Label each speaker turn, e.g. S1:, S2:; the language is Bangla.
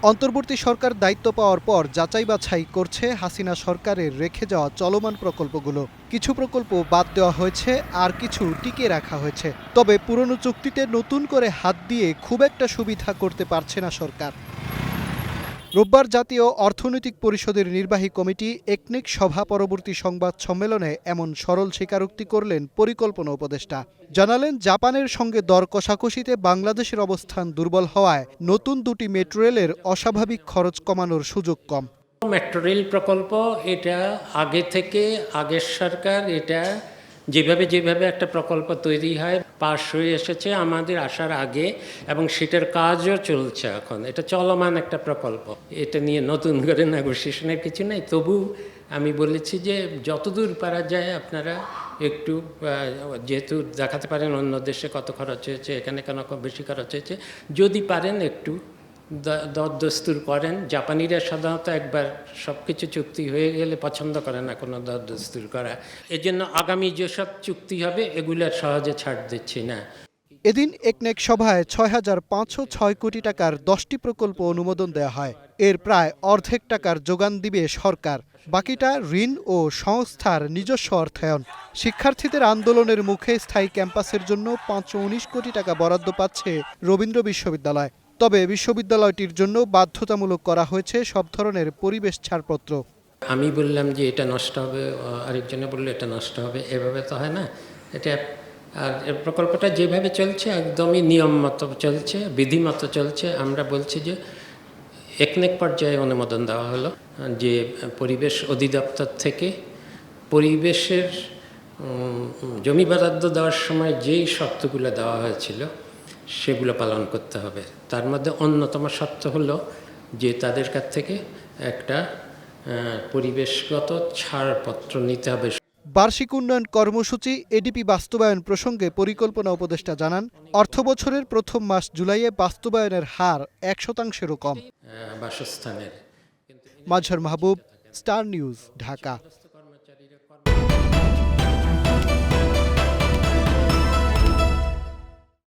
S1: অন্তর্বর্তী সরকার দায়িত্ব পাওয়ার পর যাচাই বাছাই করছে হাসিনা সরকারের রেখে যাওয়া চলমান প্রকল্পগুলো। কিছু প্রকল্প বাদ দেওয়া হয়েছে, আর কিছু টিকিয়ে রাখা হয়েছে। তবে পুরনো চুক্তিতে নতুন করে হাত দিয়ে খুব একটা সুবিধা করতে পারছে না সরকার। রোববার জাতীয় অর্থনৈতিক পরিষদের নির্বাহী কমিটি একনেক সভা পরবর্তী সংবাদ সম্মেলনে এমন সরল স্বীকারোক্তি করলেন পরিকল্পনা উপদেষ্টা। জানালেন, জাপানের সঙ্গে দর কষাকষিতে বাংলাদেশের অবস্থান দুর্বল হওয়ায় নতুন দুটি মেট্রো রেলের অস্বাভাবিক খরচ কমানোর সুযোগ কম।
S2: মেট্রো রেল প্রকল্প এটা আগে থেকে আগের সরকার এটা যেভাবে একটা প্রকল্প তৈরি হয় পাশ হয়ে এসেছে আমাদের আসার আগে, এবং সেটার কাজও চলছে এখন। এটা চলমান একটা প্রকল্প, এটা নিয়ে নতুন করে নেগোসিয়েশনের কিছু নেই। তবু আমি বলেছি যে যতদূর পারা যায় আপনারা একটু, যেহেতু দেখাতে পারেন অন্য দেশে কত খরচ হয়েছে, এখানে কেন বেশি খরচ হয়েছে, যদি পারেন একটু দরদস্তুর করেন। জাপানিরা সাধারণত একবার সব কিছু চুক্তি হয়ে গেলে পছন্দ করে না কোনো দরদস্তুর করা। এজন্য আগামী যেসব চুক্তি হবে এগুলোর সহজে ছাড় দিচ্ছি না।
S1: এদিন একনেক সভায় ৬,৫০৬ কোটি টাকার ১০টি প্রকল্প অনুমোদন দেওয়া হয়। এর প্রায় অর্ধেক টাকার যোগান দিবে সরকার, বাকিটা ঋণ ও সংস্থার নিজস্ব অর্থায়ন। শিক্ষার্থীদের আন্দোলনের মুখে স্থায়ী ক্যাম্পাসের জন্য ৫১৯ কোটি টাকা বরাদ্দ পাচ্ছে রবীন্দ্র বিশ্ববিদ্যালয়। তবে বিশ্ববিদ্যালয়টির জন্য বাধ্যতামূলক করা হয়েছে সব ধরনের পরিবেশ ছাড়পত্র।
S2: আমি বললাম যে এটা নষ্ট হবে, আরেকজনে বললো এটা নষ্ট হবে, এভাবে তো হয় না। এটা আর প্রকল্পটা যেভাবে চলছে একদমই নিয়ম মতো চলছে, বিধিমতো চলছে। আমরা বলছি যে একনেক পর্যায়ে অনুমোদন দেওয়া হলো, যে পরিবেশ অধিদপ্তর থেকে পরিবেশের জমি বরাদ্দ দেওয়ার সময় যেই শর্তগুলো দেওয়া হয়েছিল সেগুলো পালন করতে হবে। তার মধ্যে অন্যতম শর্ত হলো যে তাদের কাছ থেকে একটা পরিবেশগত ছাড়পত্র নিতে হবে।
S1: বার্ষিক উন্নয়ন কর্মসূচি এডিপি বাস্তবায়ন প্রসঙ্গে পরিকল্পনা উপদেষ্টা জানান, অর্থবছরের প্রথম মাস জুলাইয়ে বাস্তবায়নের হার ১%-ও কম।
S2: বাসস্থানের।
S1: মাজহার মাহবুব, স্টার নিউজ, ঢাকা।